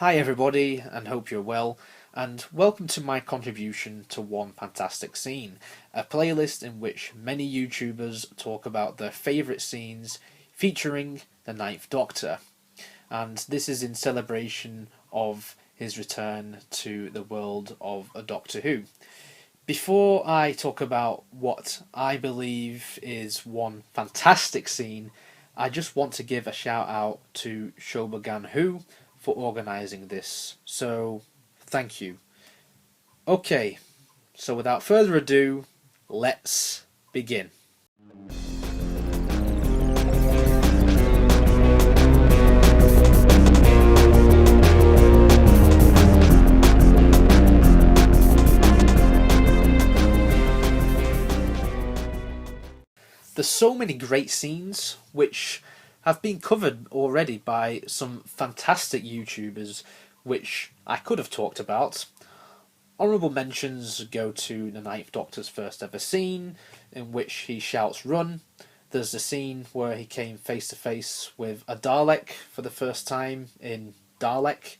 Hi everybody, and hope you're well, and welcome to my contribution to One Fantastic Scene, a playlist in which many YouTubers talk about their favourite scenes featuring the Ninth Doctor, and this is in celebration of his return to the world of a Doctor Who. Before I talk about what I believe is one fantastic scene, I just want to give a shout out to Shobogan Who for organising this. So, thank you. Okay, so without further ado, let's begin. There's so many great scenes which have been covered already by some fantastic YouTubers which I could have talked about. Honourable mentions go to the Ninth Doctor's first ever scene in which he shouts run. There's the scene where he came face to face with a Dalek for the first time in Dalek.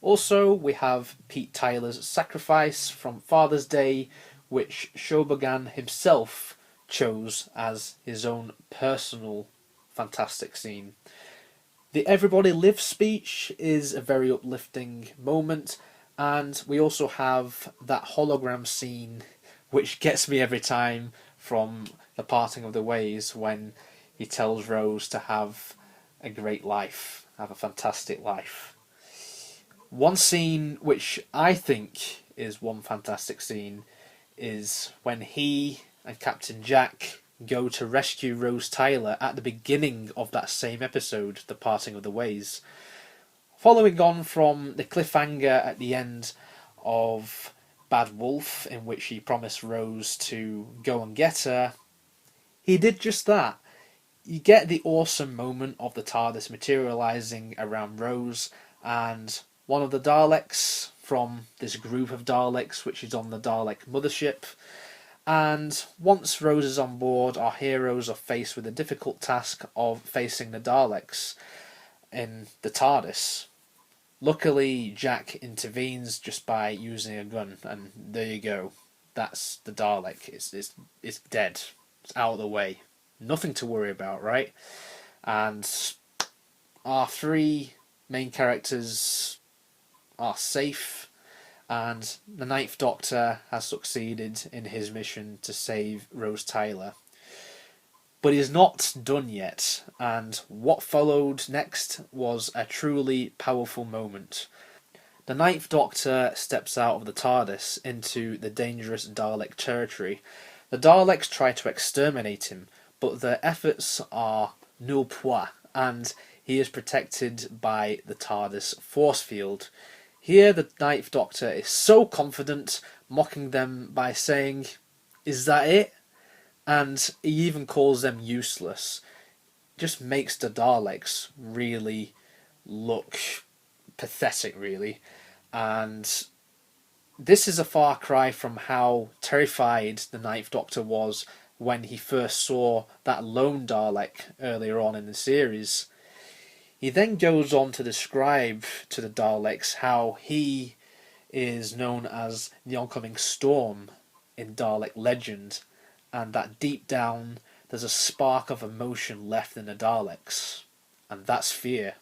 Also, we have Pete Tyler's sacrifice from Father's Day, which Shobogan himself chose as his own personal fantastic scene. The Everybody Live speech is a very uplifting moment, and we also have that hologram scene which gets me every time from The Parting of the Ways when he tells Rose to have a great life, have a fantastic life. One scene which I think is one fantastic scene is when he and Captain Jack go to rescue Rose Tyler at the beginning of that same episode, The Parting of the Ways. Following on from the cliffhanger at the end of Bad Wolf, in which he promised Rose to go and get her, he did just that. You get the awesome moment of the TARDIS materialising around Rose, and one of the Daleks from this group of Daleks, which is on the Dalek mothership. And once Rose is on board, our heroes are faced with the difficult task of facing the Daleks in the TARDIS. Luckily, Jack intervenes just by using a gun, and there you go. That's the Dalek. It's dead. It's out of the way. Nothing to worry about, right? And our three main characters are safe, and the Ninth Doctor has succeeded in his mission to save Rose Tyler. But he's not done yet, and what followed next was a truly powerful moment. The Ninth Doctor steps out of the TARDIS into the dangerous Dalek territory. The Daleks try to exterminate him, but their efforts are nul point, and he is protected by the TARDIS force field. Here the Ninth Doctor is so confident, mocking them by saying, "Is that it?" And he even calls them useless. Just makes the Daleks really look pathetic, really. And this is a far cry from how terrified the Ninth Doctor was when he first saw that lone Dalek earlier on in the series. He then goes on to describe to the Daleks how he is known as the Oncoming Storm in Dalek legend, and that deep down there's a spark of emotion left in the Daleks, and that's fear.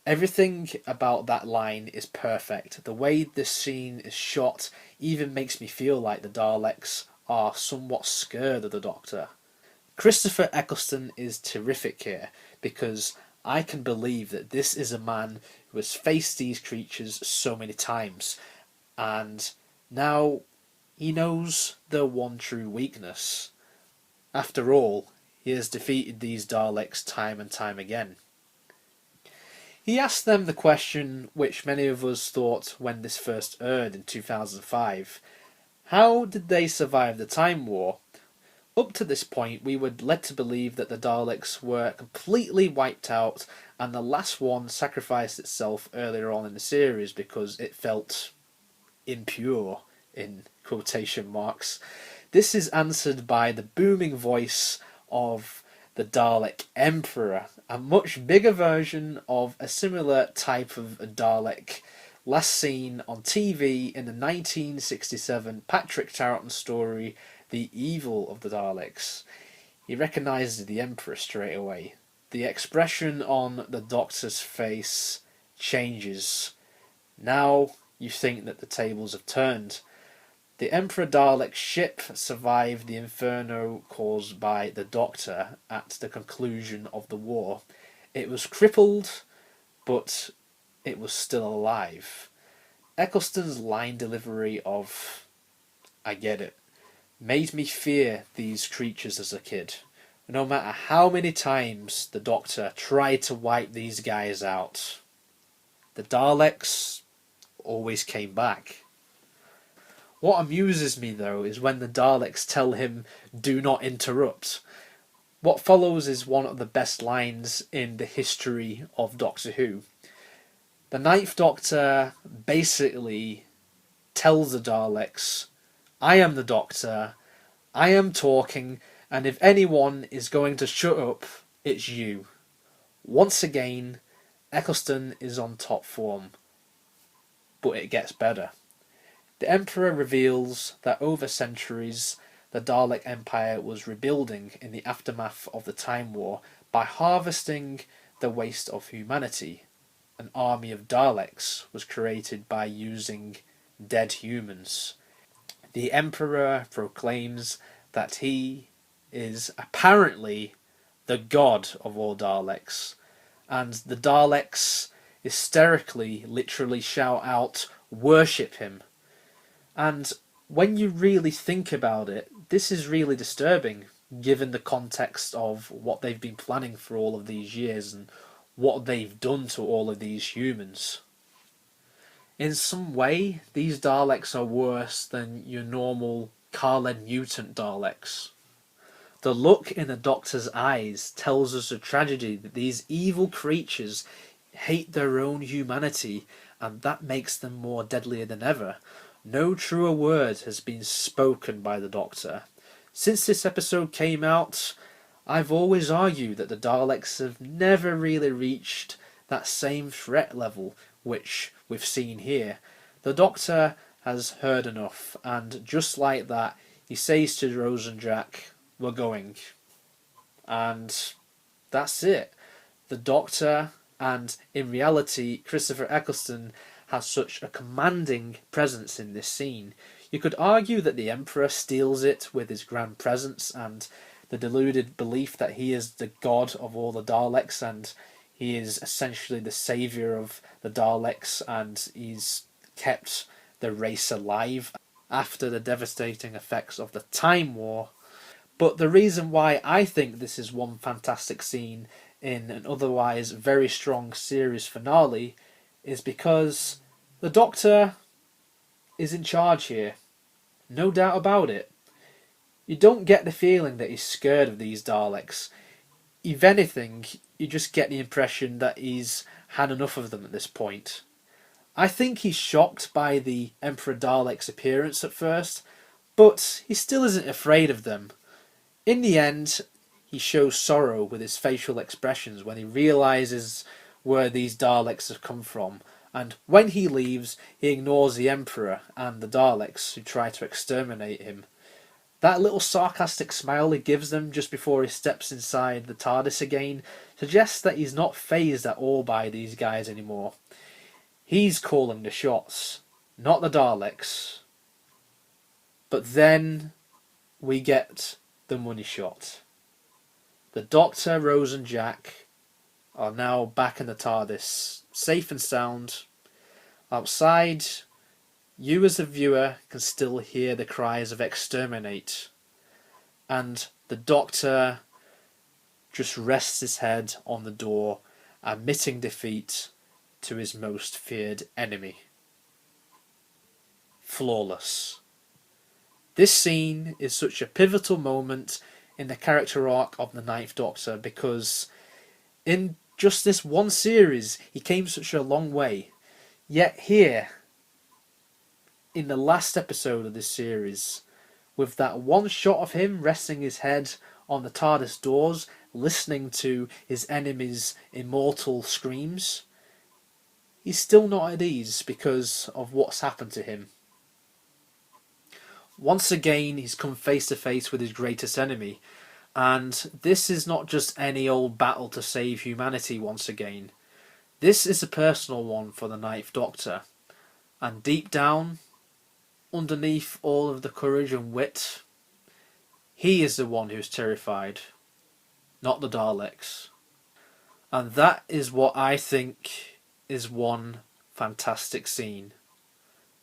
Everything about that line is perfect. The way this scene is shot even makes me feel like the Daleks are somewhat scared of the Doctor. Christopher Eccleston is terrific here, because I can believe that this is a man who has faced these creatures so many times, and now he knows their one true weakness. After all, he has defeated these Daleks time and time again. He asked them the question which many of us thought when this first aired in 2005. How did they survive the Time War? Up to this point, we were led to believe that the Daleks were completely wiped out, and the last one sacrificed itself earlier on in the series because it felt impure, in quotation marks. This is answered by the booming voice of the Dalek Emperor, a much bigger version of a similar type of Dalek last seen on TV in the 1967 Patrick Troughton story The Evil of the Daleks. He recognises the Emperor straight away. The expression on the Doctor's face changes. Now you think that the tables have turned. The Emperor Dalek ship survived the inferno caused by the Doctor at the conclusion of the war. It was crippled, but it was still alive. Eccleston's line delivery of "I get it" made me fear these creatures as a kid. No matter how many times the Doctor tried to wipe these guys out, the Daleks always came back. What amuses me though is when the Daleks tell him, "Do not interrupt." What follows is one of the best lines in the history of Doctor Who. The Ninth Doctor basically tells the Daleks, "I am the Doctor, I am talking, and if anyone is going to shut up, it's you." Once again, Eccleston is on top form, but it gets better. The Emperor reveals that over centuries, the Dalek Empire was rebuilding in the aftermath of the Time War by harvesting the waste of humanity. An army of Daleks was created by using dead humans. The Emperor proclaims that he is apparently the god of all Daleks, and the Daleks hysterically, literally shout out, "Worship him." And when you really think about it, this is really disturbing, given the context of what they've been planning for all of these years and what they've done to all of these humans. In some way, these Daleks are worse than your normal Kalen mutant Daleks. The look in the Doctor's eyes tells us the tragedy that these evil creatures hate their own humanity, and that makes them more deadlier than ever. No truer word has been spoken by the Doctor. Since this episode came out, I've always argued that the Daleks have never really reached that same threat level which we've seen here. The Doctor has heard enough, and just like that, he says to Rose and Jack, "We're going." And that's it. The Doctor, and in reality, Christopher Eccleston, has such a commanding presence in this scene. You could argue that the Emperor steals it with his grand presence and the deluded belief that he is the god of all the Daleks and he is essentially the saviour of the Daleks and he's kept the race alive after the devastating effects of the Time War. But the reason why I think this is one fantastic scene in an otherwise very strong series finale is because the Doctor is in charge here. No doubt about it. You don't get the feeling that he's scared of these Daleks. If anything, you just get the impression that he's had enough of them at this point. I think he's shocked by the Emperor Dalek's appearance at first, but he still isn't afraid of them. In the end, he shows sorrow with his facial expressions when he realises where these Daleks have come from, and when he leaves, he ignores the Emperor and the Daleks who try to exterminate him. That little sarcastic smile he gives them just before he steps inside the TARDIS again suggests that he's not fazed at all by these guys anymore. He's calling the shots, not the Daleks. But then we get the money shot. The Doctor, Rose and Jack are now back in the TARDIS, safe and sound. Outside, you as a viewer can still hear the cries of exterminate. And the Doctor just rests his head on the door, admitting defeat to his most feared enemy. Flawless. This scene is such a pivotal moment in the character arc of the Ninth Doctor because in just this one series he came such a long way. Yet here, in the last episode of this series, with that one shot of him resting his head on the TARDIS doors, listening to his enemy's immortal screams, he's still not at ease because of what's happened to him. Once again, he's come face to face with his greatest enemy, and this is not just any old battle to save humanity once again. This is a personal one for the Ninth Doctor, and deep down, underneath all of the courage and wit, he is the one who's terrified, not the Daleks. And that is what I think is one fantastic scene.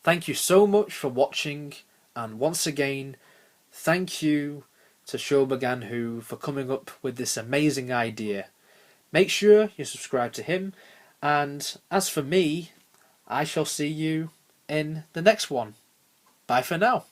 Thank you so much for watching, and once again, thank you to Shobogan Who for coming up with this amazing idea. Make sure you subscribe to him, and as for me, I shall see you in the next one. Bye for now.